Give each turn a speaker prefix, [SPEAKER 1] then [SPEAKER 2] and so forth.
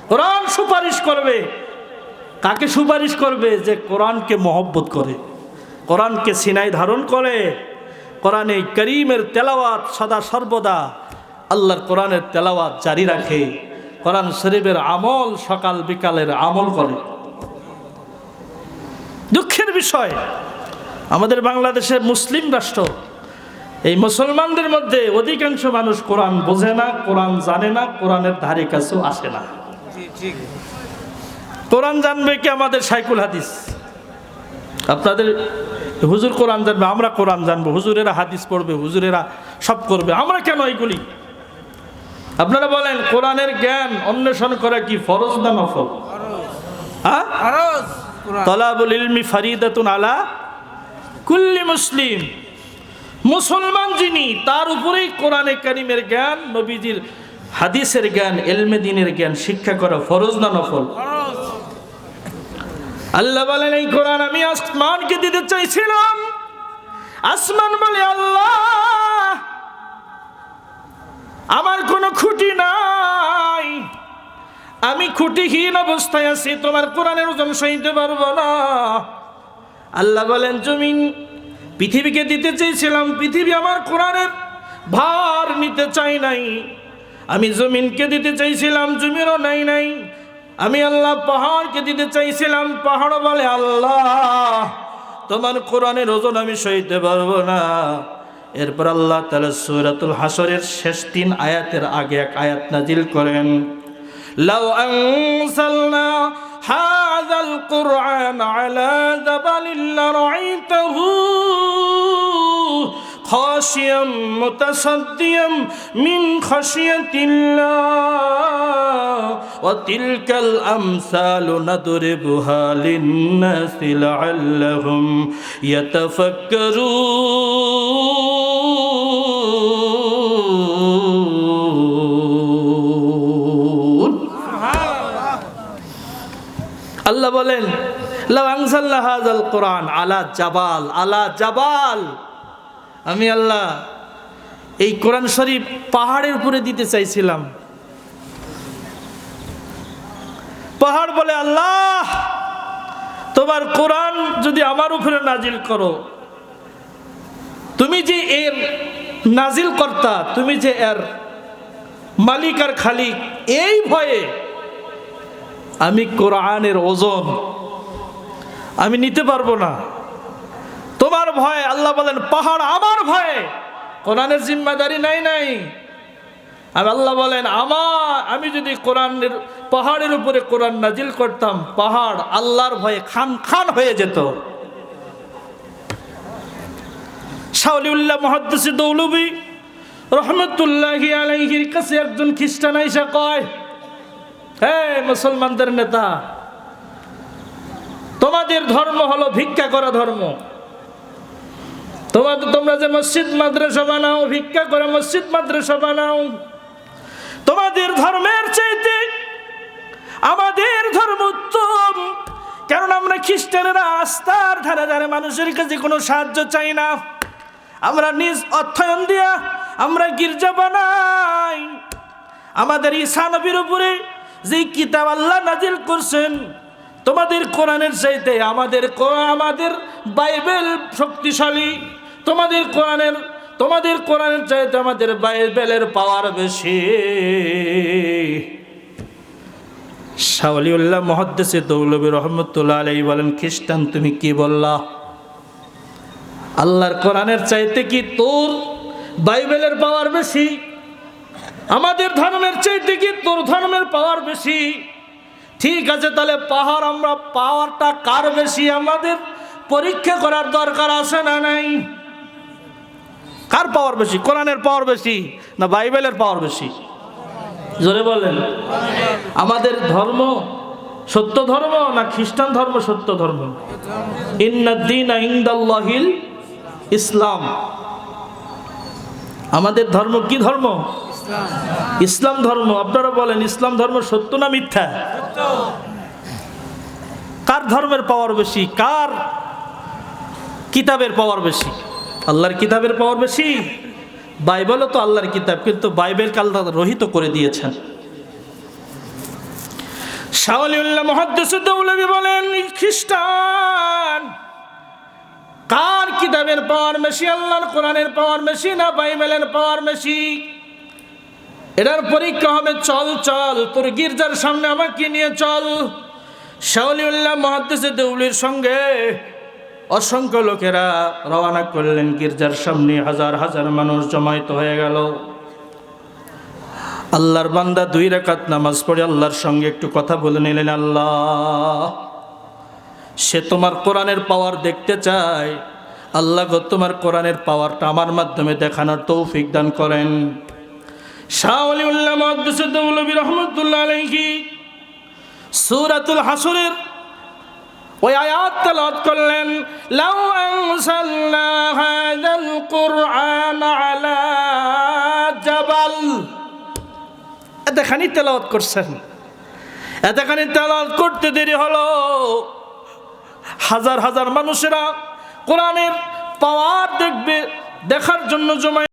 [SPEAKER 1] কোরআন সুপারিশ করবে। কাকে সুপারিশ করবে? যে কোরআনকে মহব্বত করে, কোরআনকে সিনায় ধারণ করে, কোরআনে করিমের তেলাওয়াত সদা সর্বদা আল্লাহর কোরআনের তেলাওয়াত জারি রাখে, কোরআন শরীফের আমল সকাল বিকালের আমল করে। দুঃখের বিষয়, আমাদের বাংলাদেশের মুসলিম রাষ্ট্র, এই মুসলমানদের মধ্যে অধিকাংশ মানুষ কোরআন বোঝে না, কোরআন জানে না, কোরআনের ধারে কাছেও আসে না। কোরআন জানবে কি আমাদের শাইখুল হাদিস? আপনাদের হুজুর কোরআন জানবে, আমরা কোরআন জানবো, হুজুরেরা হাদিস পড়বে, হুজুরেরা সব করবে, আমরা কেন এইগুলি? আপনারা বলেন, কোরআনের জ্ঞান অন্বেষণ করা কি ফরজ না নফল? তালাবুল ইলমি ফারিদাতুন আলা কুল্লি মুসলিম। মুসলমান যিনি, তার উপরেই কোরআনে কারিমের জ্ঞান, নবীজির হাদিসের জ্ঞান, ইলমে দ্বীনের জ্ঞান শিক্ষা করা ফরজ না নফল? আল্লাহ বলেন, এই কোরআন আমি আসমানকে দিতে চাইছিলাম। আসমান বলে, আল্লাহ আমার কোনো খুঁটি নাই, আমি খুঁটিহীন অবস্থায় আছি, তোমার কোরআনের ওজন সইতে পারবো না। আল্লাহ বলেন, জমিন পৃথিবীকে দিতে চেয়েছিলাম, পৃথিবী আমার কোরআনের ভার নিতে চাই নাই। আমি জমিনকে দিতে চাইছিলাম, জমিনও নাই। আমি আল্লাহ পাহাড়কে দিতে চাইছিলাম, পাহাড় বলে, আল্লাহ তোমার কোরআনের ওজন আমি সইতে পারবো না। এরপর আল্লাহ তাআলা সূরাতুল হাসরের শেষ 3 আয়াতের আগে এক আয়াত নাজিল করেন, লাউ আনসালনা হাযাল কুরআন আলা জাবালিন লারাআইতাহু খাশিয়াম মুতাসাদ্দিয়াম মিন খাশিয়াতিল্লাহ ওয়া তিলকাল আমসালু নাদরিবুহা লিন-নাসি লাআল্লাহুম ইয়াতাফাক্কারুন। আল্লাহ বলেন, লাউ আনজালনা হাযাল কুরআন আলা জাবাল, আলা জাবাল, আমি আল্লাহ এই কোরআন শরীফ পাহাড়ের উপরে দিতে চাইছিলাম। পাহাড় বলে, আল্লাহ তোমার কোরআন যদি আমার উপরে নাজিল করো, তুমি যে এর নাজিল কর্তা, তুমি যে এর মালিক আর খালিক, এই ভয়ে আমি কোরআনের ওজন আমি নিতে পারবো না, তোমার ভয়। আল্লাহ বলেন, পাহাড় আমার ভয়ে, কোরআনের জিম্মাদারি নাই। আর আল্লাহ বলেন, আমি যদি কোরআনের পাহাড়ের উপরে কোরআন নাজিল করতাম, পাহাড় আল্লাহর ভয়ে খান হয়ে যেত। শাহ ওলিউল্লাহ মুহাদ্দিস দৌলভী রহমতুল্লাহি আলাইহির কাছে একজন খ্রিস্টান আইসা কয়, হে মুসলমানদের নেতা, তোমাদের ধর্ম হলো ভিক্ষা করা ধর্ম। তোমরা যে মসজিদ মাদ্রাসা বানাও, ভিক্ষা করে মসজিদ মাদ্রাসা বানাও, তোমাদের ধর্মের চাইতে আমাদের ধর্ম উত্তম। কারণ আমরা খ্রিস্টানেরা আস্থার ধারে ধারে মানুষের কাছে কোনো সাহায্য চাই না। আমরা নিজ অর্থায়ন দিয়া আমরা গির্জা বানাই। আমাদের ঈসা নবীর উপরে যে কিতাব আল্লাহ নাজিল করছেন, তোমাদের কোরআনের চাইতে আমাদের বাইবেল শক্তিশালী। তোমাদের কোরআনের চাইতে আমাদের বাইবেলের পাওয়ার বেশি। শাহ ওলিউল্লাহ মুহাদ্দিস দৌলভী রহমতুল্লাহ আলাইহি বলেন, খ্রিস্টান তুমি কি বললা? আল্লাহর কোরআনের চাইতে কি তোর বাইবেলের পাওয়ার বেশি? আমাদের ধর্মের চাইতে কি তোর ধর্মের পাওয়ার বেশি? ঠিক আছে, তাহলে পাওয়ারটা কার বেশি আমাদের পরীক্ষা করার দরকার আছে না নাই? কার পাওয়ার বেশি? কোরআনের পাওয়ার বেশি না বাইবেলের পাওয়ার বেশি? জোরে বলেন। আমাদের ধর্ম সত্য ধর্ম না খ্রিস্টান ধর্ম সত্য ধর্ম? ইন্নাদ-দীনা ইনদাল্লাহিল ইসলাম। আমাদের ধর্ম কি ধর্ম? ইসলাম ধর্ম। আপনারা বলেন, ইসলাম ধর্ম সত্য না মিথ্যা? কার ধর্মের পাওয়ার বেশি? কার কিতাবের পাওয়ার বেশি? আল্লাহর কিতাবের পাওয়ার বেশি। বাইবেলও তো আল্লাহর কিতাব, কিন্তু বাইবেলকে আল্লাহ রহিত করে দিয়েছেন। শাহ ওলিউল্লাহ মুহাদ্দিস দৌলভী বলেন, খ্রিস্টান কার কিতাবের পাওয়ার বেশি, আল্লাহর কোরআনের পাওয়ার বেশি না বাইবেলের পাওয়ার বেশি? এটার পরীক্ষা হবে। চল চল তোর গির্জার সামনে আমাকে নিয়ে চল। শাহ ওলিউল্লাহ মুহাদ্দিস দৌলভীর সঙ্গে অসংখ্য লোকেরা রওনা করলেন গির্জার সামনে। হাজার হাজার মানুষ জমায়েত হয়ে গেল। আল্লাহর বান্দা 2 রাকাত নামাজ পড়ে আল্লাহর সঙ্গে একটু কথা বলে নিলেন। আল্লাহ, সে তোমার কোরআনের পাওয়ার দেখতে চায়। আল্লাহ গো, তোমার কোরআনের পাওয়ারটা আমার মাধ্যমে দেখানোর তৌফিক দান করেন। শাহ ওলিউল্লাহ মুহাদ্দিস দৌলভী রহমাতুল্লাহ আলাইহি সূরাতুল হাসরের ওই আয়াত তেলাওয়াত করলেন, লাউ আনজালনা হাযাল কুরআন আলা জাবাল। এতখানি তেলাওয়াত করছেন, এতখানি তেলাওয়াত করতে দেরি হলো। হাজার হাজার মানুষেরা কোরআনের পাওয়ার দেখবে, দেখার জন্য জমা